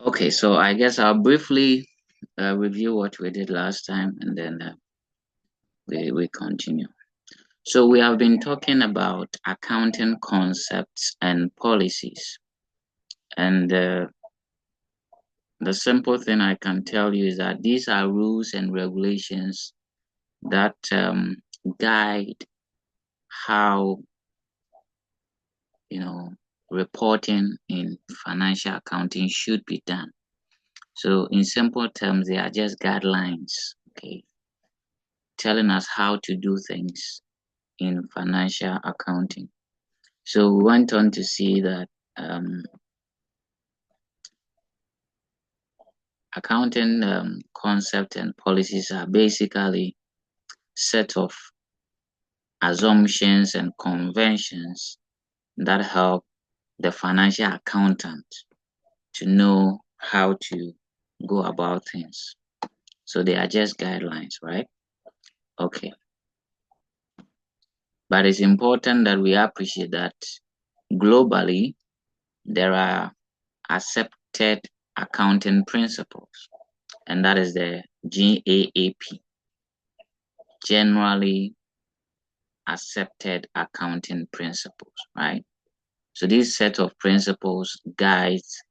Okay, so I guess I'll briefly review what we did last time, and then we continue. So we have been talking about accounting concepts and policies. And the simple thing I can tell you is that these are rules and regulations that guide how, you know, reporting in financial accounting should be done. So in simple terms, they are just guidelines, okay, telling us how to do things in financial accounting. So we went on to see that accounting concept and policies are basically set of assumptions and conventions that help the financial accountant to know how to go about things. So they are just guidelines, right? Okay. But it's important that we appreciate that globally there are accepted accounting principles, and that is the GAAP, generally accepted accounting principles, right? So this set of principles guides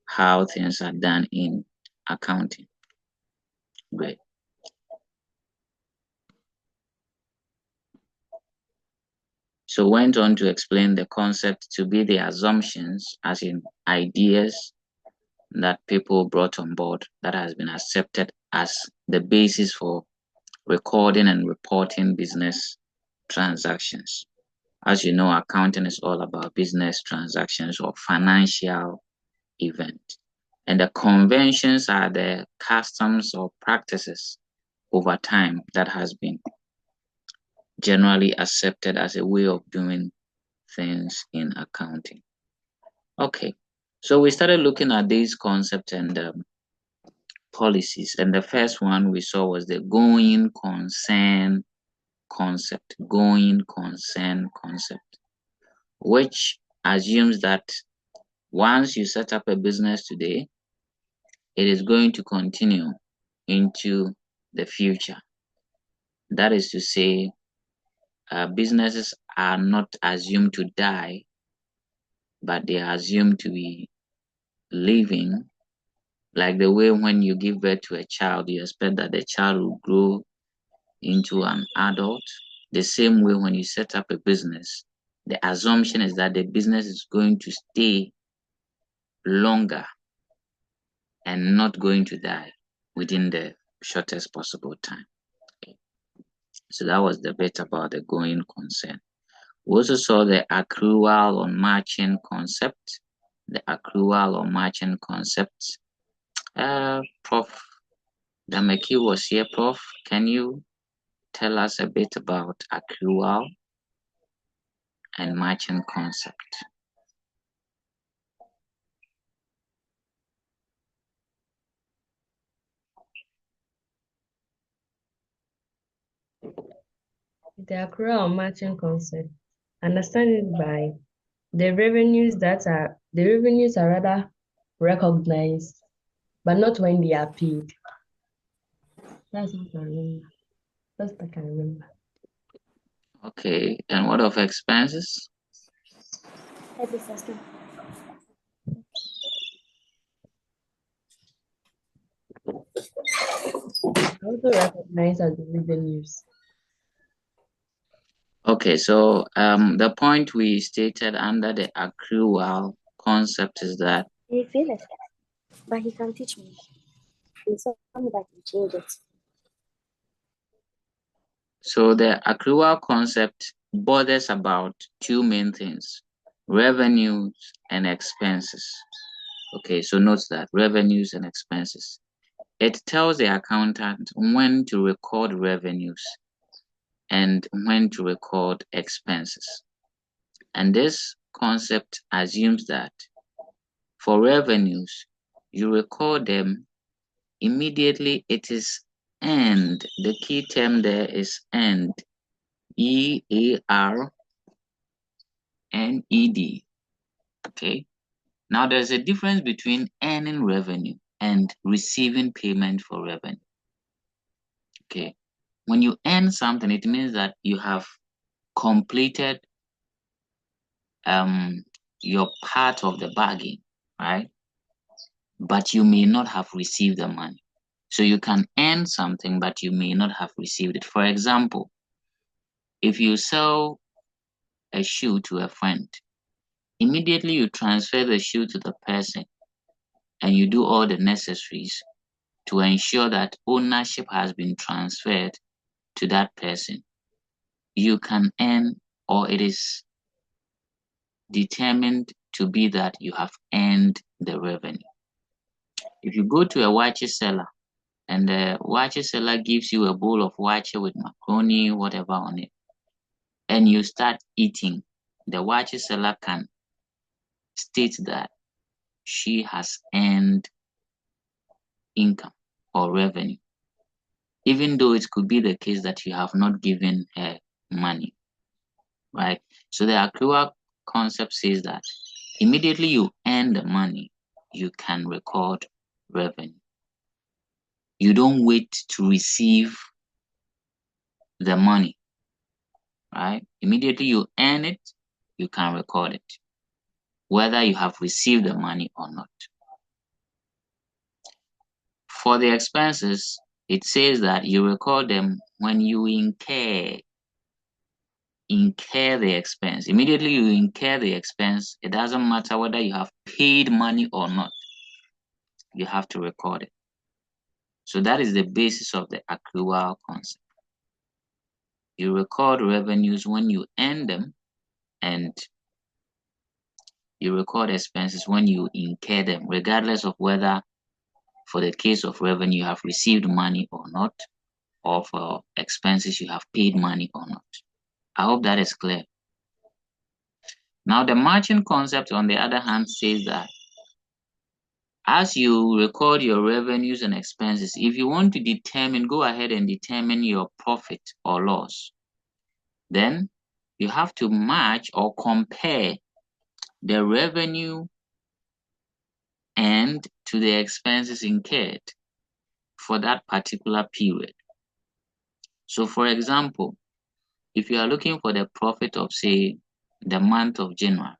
how things are done in accounting. Great. So went on to explain the concept to be the assumptions, as in ideas that people brought on board that has been accepted as the basis for recording and reporting business transactions. As you know, accounting is all about business transactions or financial event. And the conventions are the customs or practices over time that has been generally accepted as a way of doing things in accounting. Okay, so we started looking at these concepts and policies, and the first one we saw was the going concern concept. Going concern concept, which assumes that once you set up a business today, it is going to continue into the future. That is to say, businesses are not assumed to die, but they are assumed to be living. Like the way when you give birth to a child, you expect that the child will grow into an adult. The same way when you set up a business, the assumption is that the business is going to stay longer and not going to die within the shortest possible time. Okay. So that was the bit about the going concern. We also saw the accrual or matching concept. The accrual or matching concept. Prof. Dameki was here. Prof, can you tell us a bit about accrual and matching concept? The accrual matching concept. Understand it by the revenues are rather recognized, but not when they are paid. That's what I remember. That's what I can remember. Okay, and what of expenses? Also recognized as the revenues. Okay, so the point we stated under the accrual concept is that He feel it, but he can teach me. He told me that he change it. so the accrual concept bothers about two main things: revenues and expenses. Okay, so note that revenues and expenses. It tells the accountant when to record revenues and when to record expenses. And this concept assumes that for revenues, you record them immediately it is earned. The key term there is earned. EARNED. Okay. Now, there's a difference between earning revenue and receiving payment for revenue. Okay. When you earn something, it means that you have completed your part of the bargain, right? But you may not have received the money. So you can earn something, but you may not have received it. For example, if you sell a shoe to a friend, immediately you transfer the shoe to the person and you do all the necessaries to ensure that ownership has been transferred to that person. You can earn, or it is determined to be that you have earned the revenue. If you go to a watch seller and the watch seller gives you a bowl of watch with macaroni, whatever on it, and you start eating, the watch seller can state that she has earned income or revenue, even though it could be the case that you have not given her money, right? So the accrual concept says that immediately you earn the money, you can record revenue. You don't wait to receive the money, right? Immediately you earn it, you can record it, whether you have received the money or not. For the expenses, it says that you record them when you incur the expense. Immediately you incur the expense, it doesn't matter whether you have paid money or not, you have to record it. So that is the basis of the accrual concept. You record revenues when you earn them, and you record expenses when you incur them, regardless of whether for the case of revenue you have received money or not, or for expenses you have paid money or not. I hope that is clear. Now, the matching concept, on the other hand, says that as you record your revenues and expenses, if you want to go ahead and determine your profit or loss, then you have to match or compare the revenue earned to the expenses incurred for that particular period. So, for example, if you are looking for the profit of, say, the month of January,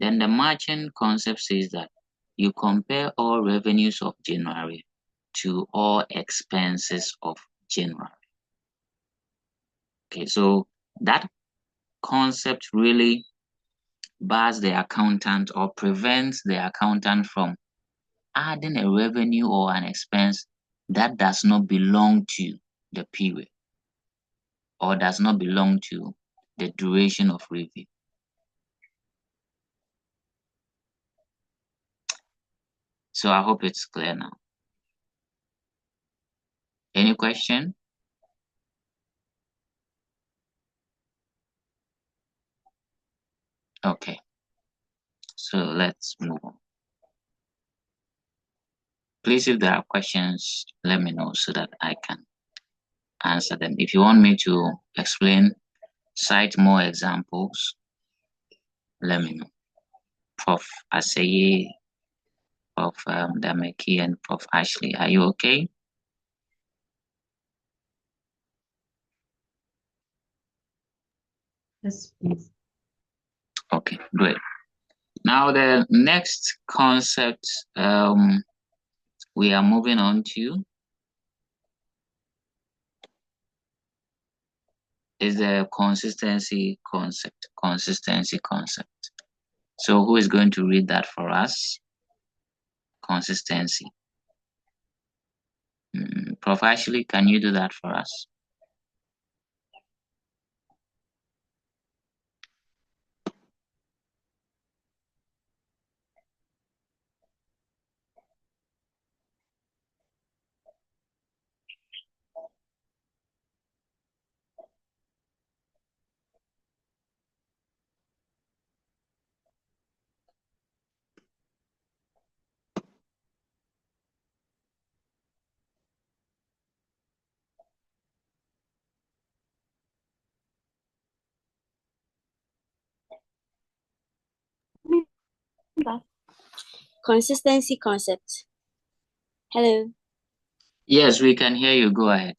then the matching concept says that you compare all revenues of January to all expenses of January. Okay, so that concept really bars the accountant or prevents the accountant from adding a revenue or an expense that does not belong to the period or does not belong to the duration of review. So I hope it's clear now. Any question? Okay, so let's move on. Please, if there are questions, let me know so that I can answer them. If you want me to explain, cite more examples, let me know. Prof. Aseye, Prof. Dameki, and Prof. Ashley, are you okay? Yes, please. Okay, great. Now the next concept we are moving on to is the consistency concept. So who is going to read that for us? Consistency. Prof. Ashley, can you do that for us? That consistency concept. Hello. Yes, we can hear you. Go ahead.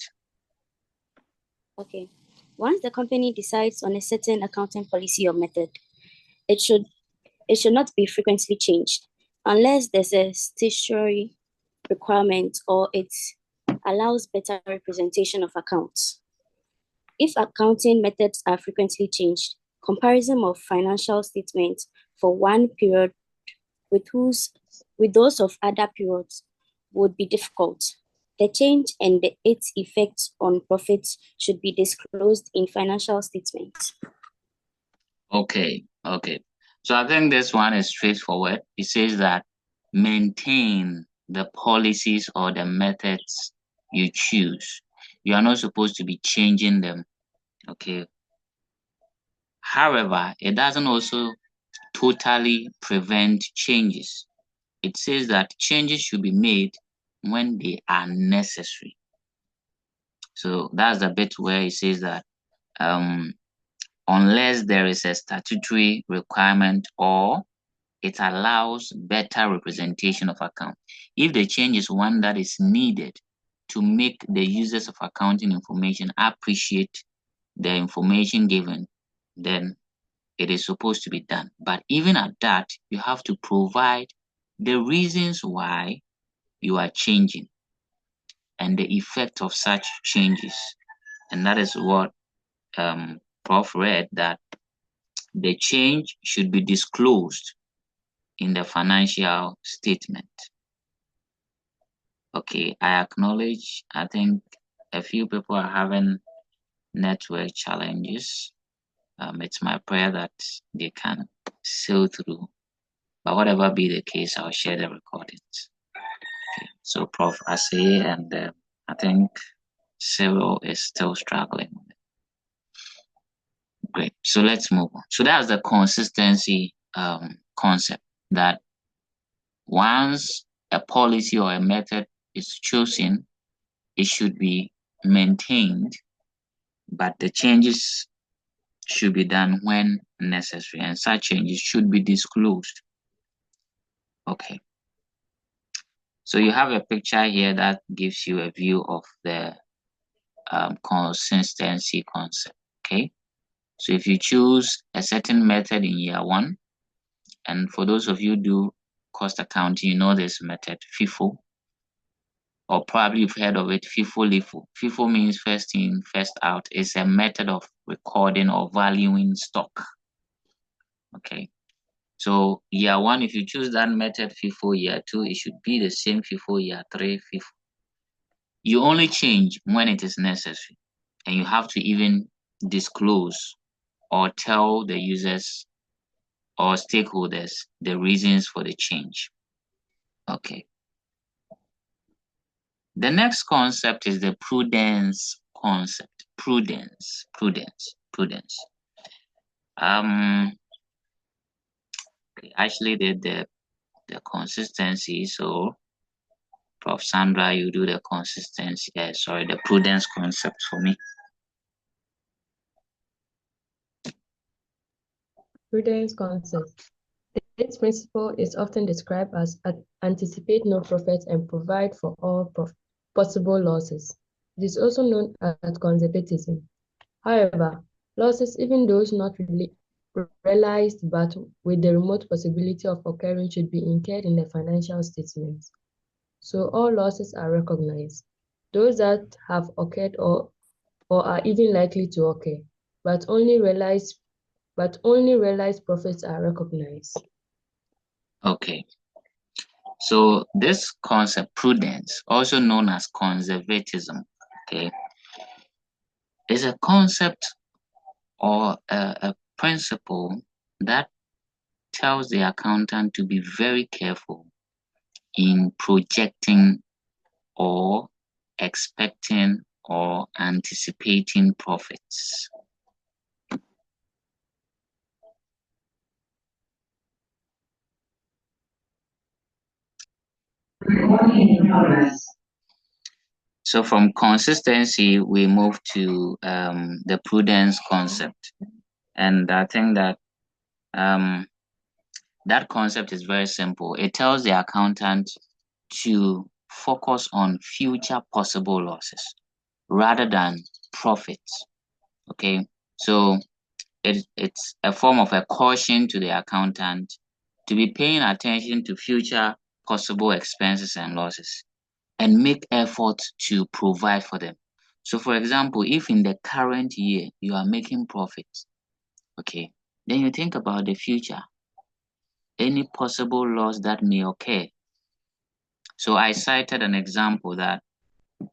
Okay. Once the company decides on a certain accounting policy or method, it should not be frequently changed unless there's a statutory requirement or it allows better representation of accounts. If accounting methods are frequently changed, comparison of financial statements for one period with those of other periods would be difficult. The change and its effects on profits should be disclosed in financial statements. Okay. So I think this one is straightforward. It says that maintain the policies or the methods you choose. You are not supposed to be changing them. Okay. However, it doesn't also totally prevent changes. It says that changes should be made when they are necessary. So that's the bit where it says that unless there is a statutory requirement or it allows better representation of account. If the change is one that is needed to make the users of accounting information appreciate the information given, then it is supposed to be done. But even at that, you have to provide the reasons why you are changing and the effect of such changes. And that is what Prof read, that the change should be disclosed in the financial statement. Okay, I acknowledge, I think a few people are having network challenges. It's my prayer that they can sail through. But whatever be the case, I'll share the recordings. Okay, so Prof. Asay and I think Cyril is still struggling. Great. So let's move on. So that's the consistency concept, that once a policy or a method is chosen, it should be maintained, but the changes should be done when necessary, and such changes should be disclosed. Okay. So you have a picture here that gives you a view of the consistency concept. Okay. So if you choose a certain method in year one, and for those of you who do cost accounting, you know this method, FIFO, or probably you've heard of it, FIFO-LIFO. FIFO means first in, first out. It's a method of recording or valuing stock. Okay. So year one, if you choose that method, FIFO, year two, it should be the same FIFO, year three, FIFO. You only change when it is necessary, and you have to even disclose or tell the users or stakeholders the reasons for the change. Okay. The next concept is the prudence concept. Prudence. Actually the consistency. So Prof. Sandra, you do the consistency. The prudence concept for me. Prudence concept. This principle is often described as anticipate no profit and provide for all possible losses. It is also known as conservatism. However, losses, even those not really realized but with the remote possibility of occurring, should be incurred in the financial statements. So all losses are recognized. Those that have occurred or are even likely to occur, but only realized profits are recognized. Okay. So this concept, prudence, also known as conservatism, okay, is a concept or a principle that tells the accountant to be very careful in projecting or expecting or anticipating profits. So from consistency, we move to the prudence concept. And I think that that concept is very simple. It tells the accountant to focus on future possible losses rather than profits. Okay, so it's a form of a caution to the accountant to be paying attention to future possible expenses and losses and make effort to provide for them. So, for example, if in the current year you are making profits, okay, then you think about the future, any possible loss that may occur. So, I cited an example that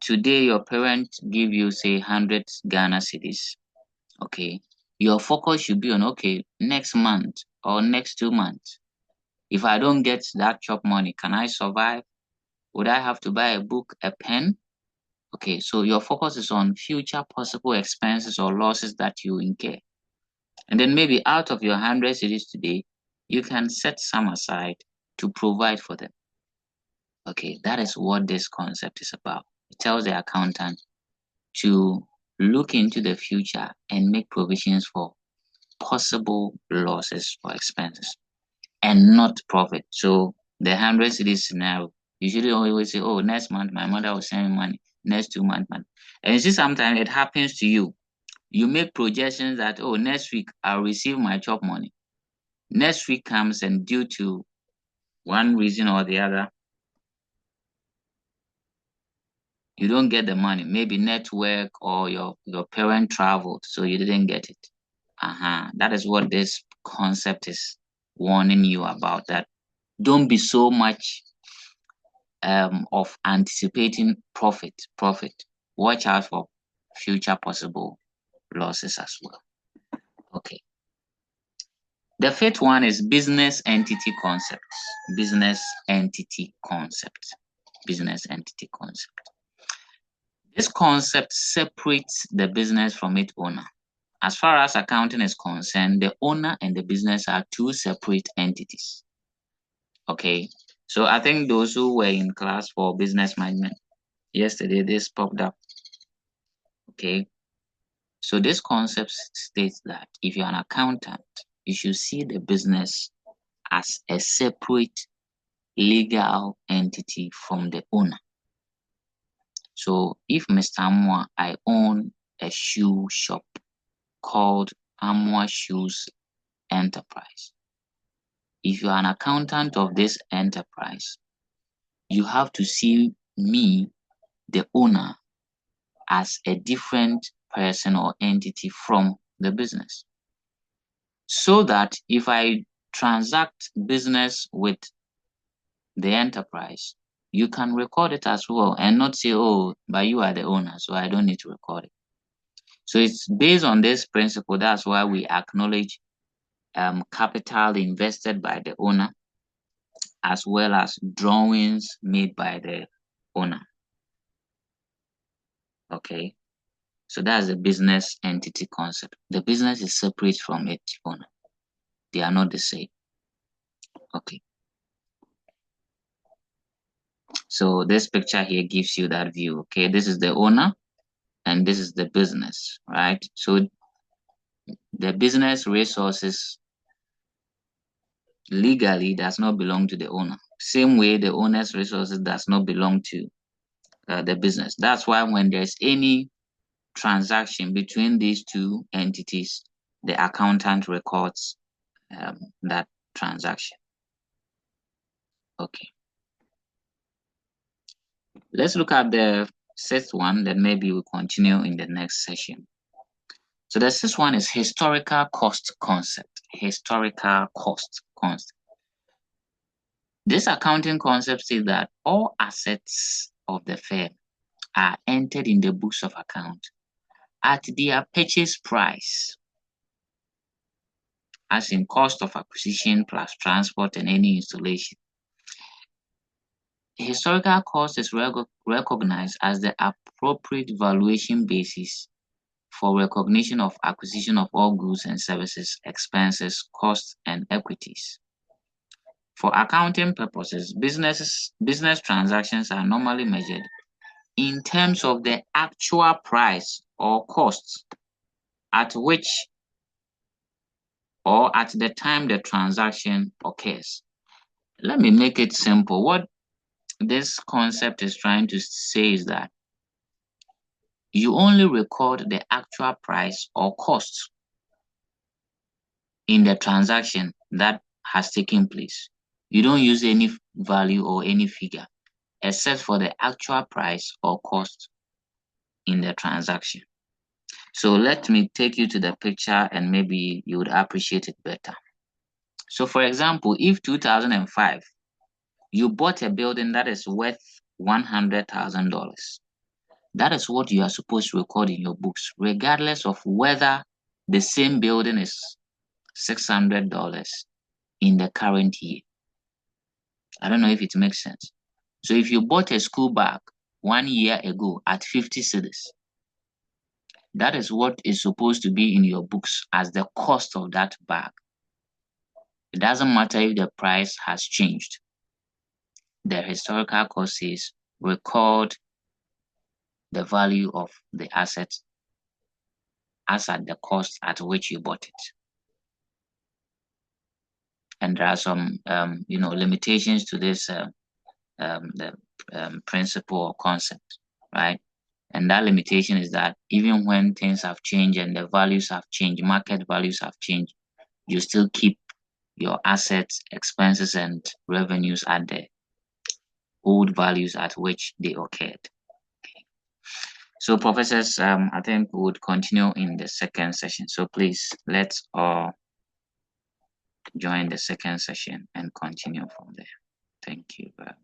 today your parents give you, say, 100 Ghana cedis, okay, your focus should be on, okay, next month or next 2 months. If I don't get that chop money, can I survive? Would I have to buy a book, a pen? Okay, so your focus is on future possible expenses or losses that you incur. And then maybe out of your 100 cedis today, you can set some aside to provide for them. Okay, that is what this concept is about. It tells the accountant to look into the future and make provisions for possible losses or expenses and not profit. So the 100 cedis scenario, you should always say, oh, next month my mother will send me money, next 2 months money. And you see, sometimes it happens to you. You make projections that, oh, next week I'll receive my chop money. Next week comes and due to one reason or the other, you don't get the money. Maybe network or your parent traveled, so you didn't get it. That is what this concept is warning you about, that don't be so much of anticipating profit. Watch out for future possible losses as well. Okay. The fifth one is business entity concepts. Business entity concept. This concept separates the business from its owner. As far as accounting is concerned, the owner and the business are two separate entities. Okay, so I think those who were in class for business management yesterday, this popped up. Okay, so this concept states that if you're an accountant, you should see the business as a separate legal entity from the owner. So if Mr. Amwa, I own a shoe shop called Amwa Shoes Enterprise. If you are an accountant of this enterprise, you have to see me, the owner, as a different person or entity from the business. So that if I transact business with the enterprise, you can record it as well and not say, oh, but you are the owner, so I don't need to record it. So it's based on this principle. That's why we acknowledge capital invested by the owner, as well as drawings made by the owner. Okay, so that's the business entity concept. The business is separate from its owner. They are not the same. Okay. So this picture here gives you that view. Okay, this is the owner and this is the business, right? So the business resources legally does not belong to the owner. Same way the owner's resources does not belong to the business. That's why when there's any transaction between these two entities, the accountant records that transaction. Okay. Let's look at the sixth one, then maybe we'll continue in the next session. So the sixth one is historical cost concept. Historical cost concept. This accounting concept says that all assets of the firm are entered in the books of account at their purchase price, as in cost of acquisition plus transport and any installation. Historical cost is recognized as the appropriate valuation basis for recognition of acquisition of all goods and services, expenses, costs, and equities. For accounting purposes, business transactions are normally measured in terms of the actual price or costs at which or at the time the transaction occurs. Let me make it simple. What this concept is trying to say is that you only record the actual price or cost in the transaction that has taken place. You don't use any value or any figure except for the actual price or cost in the transaction. So let me take you to the picture and maybe you would appreciate it better. So for example, if 2005, you bought a building that is worth $100,000, that is what you are supposed to record in your books, regardless of whether the same building is $600 in the current year. I don't know if it makes sense. So if you bought a school bag 1 year ago at 50 cedis, that is what is supposed to be in your books as the cost of that bag. It doesn't matter if the price has changed. The historical cost says record the value of the asset as at the cost at which you bought it. And there are some limitations to this principle or concept, right? And that limitation is that even when things have changed and the values have changed, market values have changed, you still keep your assets, expenses, and revenues at the old values at which they occurred. Okay. So professors, I think we would continue in the second session. So please, let's all join the second session and continue from there. Thank you very much.